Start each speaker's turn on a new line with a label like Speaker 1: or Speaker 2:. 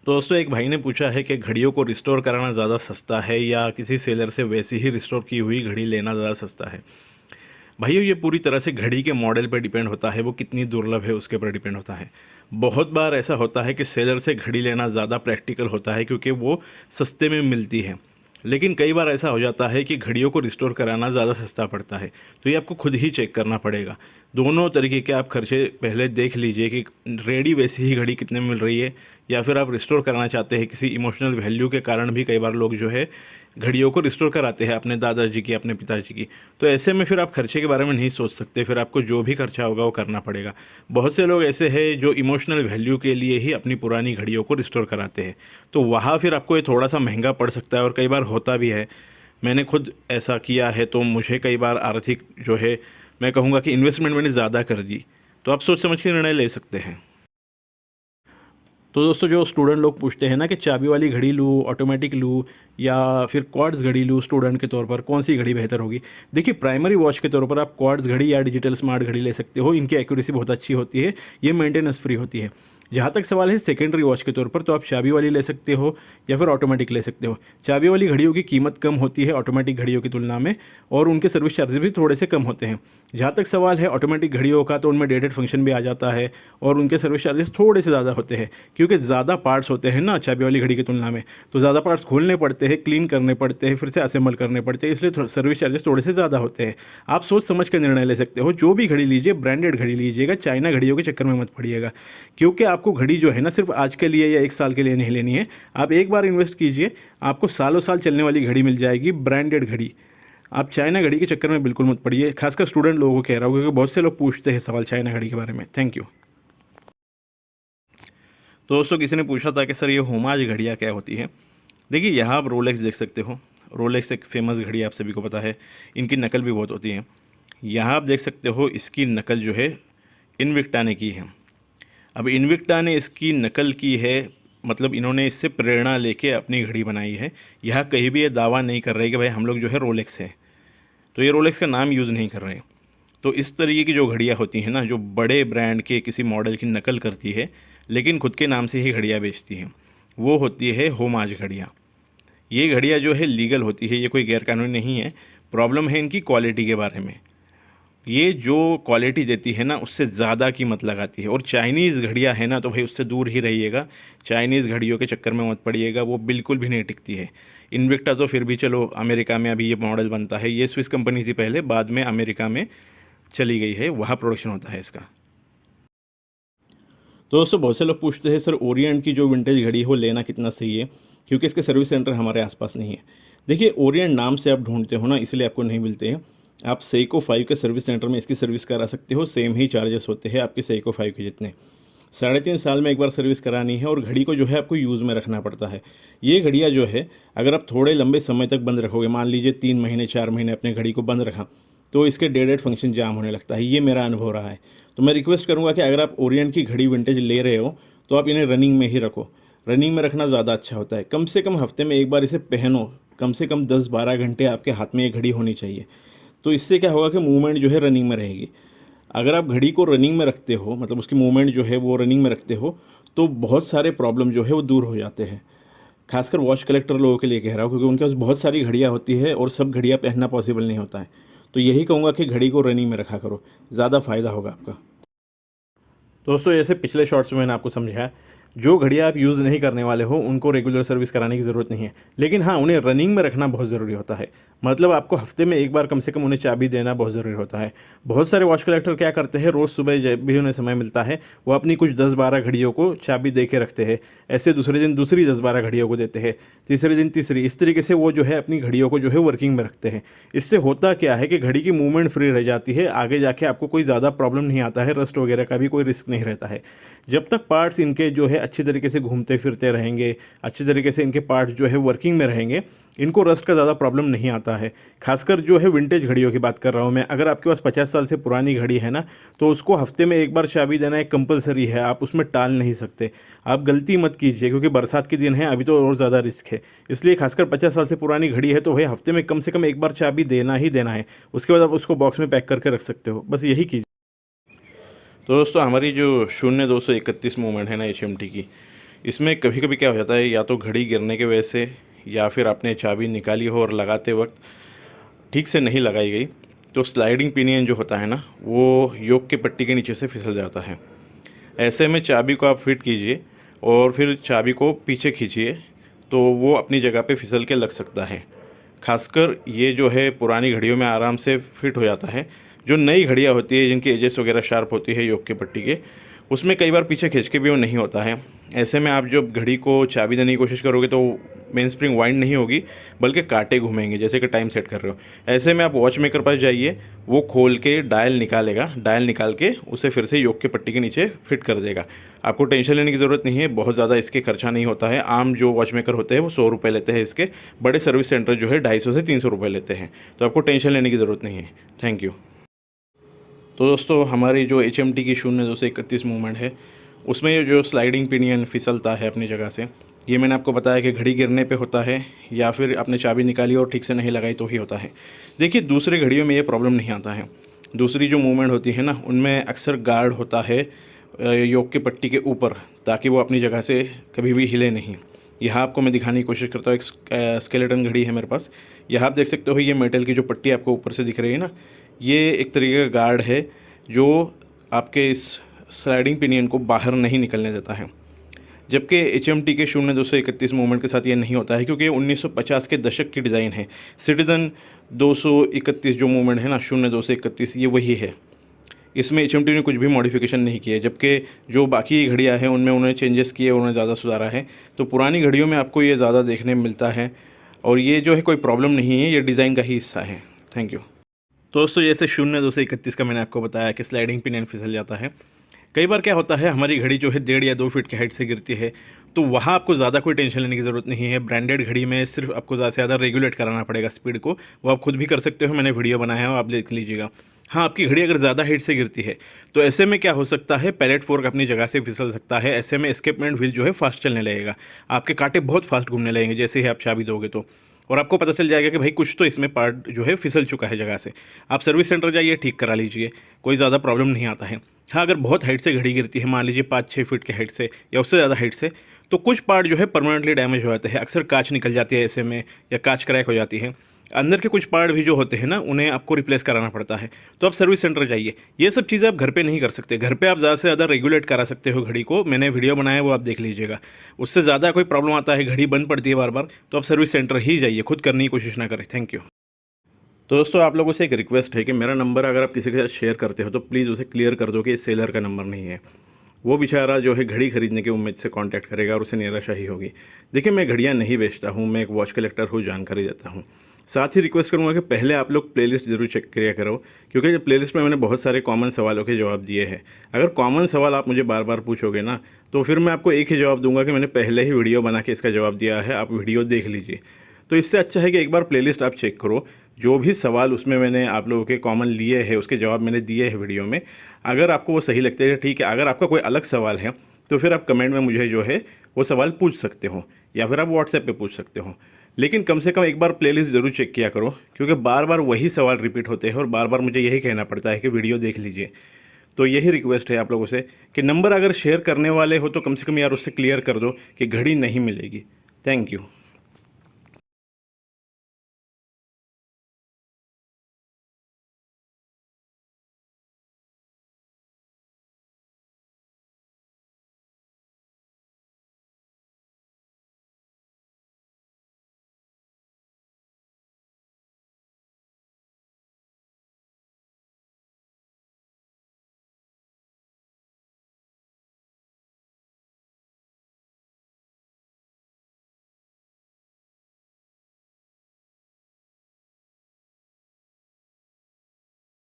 Speaker 1: दोस्तों एक भाई ने पूछा है कि घड़ियों को रिस्टोर कराना ज़्यादा सस्ता है या किसी सेलर से वैसी ही रिस्टोर की हुई घड़ी लेना ज़्यादा सस्ता है। भाइयों ये पूरी तरह से घड़ी के मॉडल पर डिपेंड होता है, वो कितनी दुर्लभ है उसके ऊपर डिपेंड होता है। बहुत बार ऐसा होता है कि सेलर से घड़ी लेना ज़्यादा प्रैक्टिकल होता है क्योंकि वो सस्ते में मिलती है। लेकिन कई बार ऐसा हो जाता है कि घड़ियों को रिस्टोर कराना ज़्यादा सस्ता पड़ता है, तो ये आपको खुद ही चेक करना पड़ेगा। दोनों तरीके के आप खर्चे पहले देख लीजिए कि रेडी वैसी ही घड़ी कितने में मिल रही है, या फिर आप रिस्टोर कराना चाहते हैं। किसी इमोशनल वैल्यू के कारण भी कई बार लोग जो है घड़ियों को रिस्टोर कराते हैं अपने दादाजी की, अपने पिताजी की। तो ऐसे में फिर आप खर्चे के बारे में नहीं सोच सकते, फिर आपको जो भी खर्चा होगा वो करना पड़ेगा। बहुत से लोग ऐसे हैं जो इमोशनल वैल्यू के लिए ही अपनी पुरानी घड़ियों को रिस्टोर कराते हैं, तो वहाँ फिर आपको ये थोड़ा सा महंगा पड़ सकता है और कई बार होता भी है। मैंने खुद ऐसा किया है, तो मुझे कई बार आर्थिक जो है, मैं कहूँगा कि इन्वेस्टमेंट मैंने ज़्यादा कर दी। तो आप सोच समझ के निर्णय ले सकते हैं। तो दोस्तों जो स्टूडेंट लोग पूछते हैं ना कि चाबी वाली घड़ी लूँ, ऑटोमेटिक लूँ या फिर क्वार्ट्ज़ घड़ी लूँ, स्टूडेंट के तौर पर कौन सी घड़ी बेहतर होगी। देखिए प्राइमरी वॉच के तौर पर आप क्वार्ट्ज़ घड़ी या डिजिटल स्मार्ट घड़ी ले सकते हो। इनकी एक्यूरेसी बहुत अच्छी होती है, ये मेंटेनेंस फ्री होती है। जहाँ तक सवाल है सेकेंडरी वॉच के तौर पर, तो आप चाबी वाली ले सकते हो या फिर ऑटोमेटिक ले सकते हो। चाबी वाली घड़ियों की कीमत कम होती है ऑटोमेटिक घड़ियों की तुलना में, और उनके सर्विस चार्जेस भी थोड़े से कम होते हैं। जहाँ तक सवाल है ऑटोमेटिक घड़ियों का, तो उनमें डेटेड फंक्शन भी आ जाता है और उनके सर्विस चार्जेस थोड़े से ज़्यादा होते हैं, क्योंकि ज़्यादा पार्ट्स होते हैं ना चाबी वाली घड़ी की तुलना में। तो ज़्यादा पार्ट्स खोलने पड़ते हैं, क्लीन करने पड़ते हैं, फिर से असेंबल करने पड़ते हैं, इसलिए सर्विस चार्जेस थोड़े से ज़्यादा होते हैं। आप सोच समझ कर निर्णय ले सकते हो। जो भी घड़ी लीजिए ब्रांडेड घड़ी लीजिएगा, चाइना घड़ियों के चक्कर में मत पड़िएगा, क्योंकि आपको घड़ी जो है ना सिर्फ आज के लिए या एक साल के लिए नहीं लेनी है। आप एक बार इन्वेस्ट कीजिए, आपको सालों साल चलने वाली घड़ी मिल जाएगी, ब्रांडेड घड़ी। आप चाइना घड़ी के चक्कर में बिल्कुल मत पड़िए, खासकर स्टूडेंट लोगों को कह रहा हूँ, क्योंकि बहुत से लोग पूछते हैं सवाल चाइना घड़ी के बारे में। Thank you. तो दोस्तों किसी ने पूछा था कि सर ये होमाज घड़ियाँ क्या होती हैं। देखिए यहाँ आप रोलेक्स देख सकते हो। रोलेक्स एक फेमस घड़ी आप सभी को पता है, इनकी नकल भी बहुत होती है। यहाँ आप देख सकते हो इसकी नकल जो है इनविक्टा ने की है। अब इनविक्टा ने इसकी नकल की है, मतलब इन्होंने इससे प्रेरणा लेके अपनी घड़ी बनाई है। यहाँ कहीं भी ये दावा नहीं कर रहे कि भाई हम लोग जो है रोलेक्स है, तो ये रोलेक्स का नाम यूज़ नहीं कर रहे। तो इस तरीके की जो घड़ियाँ होती हैं ना, जो बड़े ब्रांड के किसी मॉडल की नकल करती है लेकिन खुद के नाम से ही घड़ियाँ बेचती हैं, वो होती है होमाज घड़ियाँ। ये घड़ियाँ जो है लीगल होती है, ये कोई गैरकानूनी नहीं है। प्रॉब्लम है इनकी क्वालिटी के बारे में। ये जो क्वालिटी देती है ना उससे ज़्यादा कीमत लगाती है। और चाइनीज़ घड़ियाँ है ना, तो भाई उससे दूर ही रहिएगा। चाइनीज़ घड़ियों के चक्कर में मत पड़िएगा, वो बिल्कुल भी नहीं टिकती है। इन्विक्टा तो फिर भी चलो, अमेरिका में अभी ये मॉडल बनता है। ये स्विस कंपनी थी पहले, बाद में अमेरिका में चली गई है, वहाँ प्रोडक्शन होता है इसका। तो दोस्तों बहुत से लोग पूछते हैं सर ओरिएंट की जो विंटेज घड़ी है वो लेना कितना सही है, क्योंकि इसके सर्विस सेंटर हमारे आसपास नहीं है। देखिए ओरिएंट नाम से आप ढूंढते हो ना, इसलिए आपको नहीं मिलते हैं। आप सेइको 5 के सर्विस सेंटर में इसकी सर्विस करा सकते हो, सेम ही चार्जेस होते हैं आपके सेइको 5 के जितने। 3.5 साल में एक बार सर्विस करानी है, और घड़ी को जो है आपको यूज़ में रखना पड़ता है। ये घड़ियाँ जो है अगर आप थोड़े लंबे समय तक बंद रखोगे, मान लीजिए 3 महीने 4 महीने अपने घड़ी को बंद रखा, तो इसके डेड फंक्शन जाम होने लगता है। ये मेरा अनुभव रहा है। तो मैं रिक्वेस्ट करूँगा कि अगर आप ओरिएंट की घड़ी विंटेज ले रहे हो तो आप इन्हें रनिंग में ही रखो। रनिंग में रखना ज़्यादा अच्छा होता है। कम से कम हफ्ते में एक बार इसे पहनो, कम से कम 10-12 घंटे आपके हाथ में ये घड़ी होनी चाहिए। तो इससे क्या होगा कि मूवमेंट जो है रनिंग में रहेगी। अगर आप घड़ी को रनिंग में रखते हो, मतलब उसकी मूवमेंट जो है वो रनिंग में रखते हो, तो बहुत सारे प्रॉब्लम जो है वो दूर हो जाते हैं। खासकर वॉच कलेक्टर लोगों के लिए कह रहा हूँ, क्योंकि उनके पास बहुत सारी घड़ियाँ होती है और सब घड़ियाँ पहनना पॉसिबल नहीं होता है। तो यही कहूँगा कि घड़ी को रनिंग में रखा करो, ज़्यादा फ़ायदा होगा आपका। दोस्तों जैसे पिछले शॉर्ट्स में मैंने आपको समझाया, जो घड़ियाँ आप यूज़ नहीं करने वाले हो उनको रेगुलर सर्विस कराने की ज़रूरत नहीं है, लेकिन हाँ उन्हें रनिंग में रखना बहुत ज़रूरी होता है। मतलब आपको हफ्ते में एक बार कम से कम उन्हें चाबी देना बहुत ज़रूरी होता है। बहुत सारे वॉच कलेक्टर क्या करते हैं, रोज़ सुबह जब भी उन्हें समय मिलता है वो अपनी कुछ 10-12 घड़ियों को चाबी दे के रखते हैं। ऐसे दूसरे दिन दूसरी 10-12 घड़ियों को देते हैं, तीसरे दिन तीसरी, इस तरीके से वो जो है अपनी घड़ियों को जो है वर्किंग में रखते हैं। इससे होता क्या है कि घड़ी की मूवमेंट फ्री रह जाती है, आगे जाके आपको कोई ज़्यादा प्रॉब्लम नहीं आता है, रस्ट वगैरह का भी कोई रिस्क नहीं रहता है। जब तक पार्ट्स इनके जो है अच्छी तरीके से घूमते फिरते रहेंगे, अच्छी तरीके से इनके पार्ट्स जो है वर्किंग में रहेंगे, इनको रस्ट का ज़्यादा प्रॉब्लम नहीं आता है। खासकर जो है विंटेज घड़ियों की बात कर रहा हूँ मैं। अगर आपके पास 50 साल से पुरानी घड़ी है ना, तो उसको हफ्ते में एक बार चाबी देना एक कंपलसरी है, आप उसमें टाल नहीं सकते। आप गलती मत कीजिए, क्योंकि बरसात के दिन है, अभी तो और ज़्यादा रिस्क है। इसलिए खासकर 50 साल से पुरानी घड़ी है तो भाई हफ्ते में कम से कम एक बार चाबी देना ही देना है। उसके बाद आप उसको बॉक्स में पैक करके रख सकते हो, बस यही कीजिए। तो दोस्तों हमारी जो 0231 मूवमेंट है ना HMT की, इसमें कभी कभी क्या हो जाता है, या तो घड़ी गिरने की वजह से या फिर आपने चाबी निकाली हो और लगाते वक्त ठीक से नहीं लगाई गई, तो स्लाइडिंग पिनियन जो होता है ना, वो योक के पट्टी के नीचे से फिसल जाता है। ऐसे में चाबी को आप फिट कीजिए और फिर चाबी को पीछे खींचिए, तो वो अपनी जगह पे फिसल के लग सकता है। खासकर ये जो है पुरानी घड़ियों में आराम से फिट हो जाता है। जो नई घड़ियाँ होती है जिनकी एजेस वगैरह शार्प होती है योक के पट्टी के, उसमें कई बार पीछे खींच के भी वो नहीं होता है। ऐसे में आप जब घड़ी को चाबी देने की कोशिश करोगे तो मेन स्प्रिंग वाइंड नहीं होगी, बल्कि कांटे घूमेंगे जैसे कि टाइम सेट कर रहे हो। ऐसे में आप वॉच मेकर पास जाइए, वो खोल के डायल निकालेगा, डायल निकाल के उसे फिर से योक के पट्टी के नीचे फिट कर देगा। आपको टेंशन लेने की ज़रूरत नहीं है, बहुत ज़्यादा इसके खर्चा नहीं होता है। आम जो वॉच मेकर होते हैं वो 100 रुपये लेते हैं इसके, बड़े सर्विस सेंटर जो है 250 से 300 रुपये लेते हैं। तो आपको टेंशन लेने की ज़रूरत नहीं है। Thank you. तो दोस्तों, हमारी जो HMT की 0-2-31 मूवमेंट है, उसमें ये जो स्लाइडिंग पिनियन फिसलता है अपनी जगह से, ये मैंने आपको बताया कि घड़ी गिरने पे होता है या फिर आपने चाबी निकाली और ठीक से नहीं लगाई तो ही होता है। देखिए, दूसरे घड़ियों में ये प्रॉब्लम नहीं आता है। दूसरी जो मूवमेंट होती है ना, उनमें अक्सर गार्ड होता है योक की पट्टी के ऊपर, ताकि वो अपनी जगह से कभी भी हिले नहीं। यहाँ आपको मैं दिखाने की कोशिश करता हूँ। एक स्केलेटन घड़ी है मेरे पास। यहाँ आप देख सकते हो, ये मेटल की जो पट्टी आपको ऊपर से दिख रही है ना, ये एक तरीके का गार्ड है जो आपके इस स्लाइडिंग पिनियन को बाहर नहीं निकलने देता है। जबकि HMT के 0-2-31 मूवमेंट के साथ ये नहीं होता है, क्योंकि 1950 के दशक की डिज़ाइन है। सिटीजन 231 जो मूवमेंट है ना, 0-2-31, ये वही है। इसमें HMT ने कुछ भी मॉडिफिकेशन नहीं किया है, जबकि जो बाकी घड़ियाँ हैं उनमें उन्होंने चेंजेस किए, उन्होंने ज़्यादा सुधारा है। तो पुरानी घड़ियों में आपको ये ज़्यादा देखने में मिलता है, और ये जो है कोई प्रॉब्लम नहीं है, ये डिज़ाइन का ही हिस्सा है। Thank you. तो दोस्तों, जैसे 0-2-31 का मैंने आपको बताया कि स्लाइडिंग पिनियन फिसल जाता है। कई बार क्या होता है, हमारी घड़ी जो है 1.5 या 2 फीट की हाइट से गिरती है, तो वहाँ आपको ज़्यादा कोई टेंशन लेने की ज़रूरत नहीं है। ब्रांडेड घड़ी में सिर्फ आपको ज़्यादा से ज़्यादा रेगुलेट कराना पड़ेगा स्पीड को। वो आप खुद भी कर सकते हो, मैंने वीडियो बनाया है, वो आप देख लीजिएगा। हाँ, आपकी घड़ी अगर ज़्यादा हाइट से गिरती है तो ऐसे में क्या हो सकता है, पैलेट फोर्क अपनी जगह से फिसल सकता है। ऐसे में एस्केपमेंट व्हील जो है फास्ट चलने लगेगा, आपके कांटे बहुत फास्ट घूमने लगेंगे जैसे ही आप चाबी दोगे तो, और आपको पता चल जाएगा कि भाई कुछ तो इसमें पार्ट जो है फिसल चुका है जगह से। आप सर्विस सेंटर जाइए, ठीक करा लीजिए, कोई ज़्यादा प्रॉब्लम नहीं आता है। हाँ, अगर बहुत हाइट से घड़ी गिरती है, मान लीजिए 5-6 फीट के हाइट से या उससे ज़्यादा हाइट से, तो कुछ पार्ट जो है परमानेंटली डैमेज हो जाते हैं। अक्सर कांच निकल जाती है ऐसे में, या कांच क्रैक हो जाती है। अंदर के कुछ पार्ट भी जो होते हैं ना, उन्हें आपको रिप्लेस कराना पड़ता है। तो आप सर्विस सेंटर जाइए। ये सब चीज़ें आप घर पे नहीं कर सकते। घर पे आप ज़्यादा से ज़्यादा रेगुलेट करा सकते हो घड़ी को, मैंने वीडियो बनाया है, वो आप देख लीजिएगा। उससे ज़्यादा कोई प्रॉब्लम आता है, घड़ी बंद पड़ती है बार बार, तो आप सर्विस सेंटर ही जाइए, खुद करने की कोशिश ना करें। Thank you. तो दोस्तों, आप लोगों से एक रिक्वेस्ट है कि मेरा नंबर अगर आप किसी के साथ शेयर करते हो तो प्लीज़ उसे क्लियर कर दो कि इस सेलर का नंबर नहीं है। वो बेचारा जो है घड़ी खरीदने की उम्मीद से कांटेक्ट करेगा और उसे निराशाही होगी। देखिए, मैं घड़ियाँ नहीं बेचता हूँ, मैं एक वॉच कलेक्टर हूँ, जानकारी देता हूँ। साथ ही रिक्वेस्ट करूँगा कि पहले आप लोग प्लेलिस्ट ज़रूर चेक किया करो, क्योंकि प्लेलिस्ट में मैंने बहुत सारे कॉमन सवालों के जवाब दिए हैं। अगर कॉमन सवाल आप मुझे बार बार पूछोगे ना, तो फिर मैं आपको एक ही जवाब दूंगा कि मैंने पहले ही वीडियो बना के इसका जवाब दिया है, आप वीडियो देख लीजिए। तो इससे अच्छा है कि एक बार प्लेलिस्ट आप चेक करो, जो भी सवाल उसमें मैंने आप लोगों के कॉमन लिए हैं, उसके जवाब मैंने दिए हैं वीडियो में। अगर आपको वो सही लगते हैं, ठीक है। अगर आपका कोई अलग सवाल है तो फिर आप कमेंट में मुझे जो है वो सवाल पूछ सकते हो, या फिर आप व्हाट्सएप पे पूछ सकते हो। लेकिन कम से कम एक बार प्लेलिस्ट ज़रूर चेक किया करो, क्योंकि बार बार वही सवाल रिपीट होते हैं और बार बार मुझे यही कहना पड़ता है कि वीडियो देख लीजिए। तो यही रिक्वेस्ट है आप लोगों से कि नंबर अगर शेयर करने वाले हो तो कम से कम यार उससे क्लियर कर दो कि घड़ी नहीं मिलेगी। Thank you.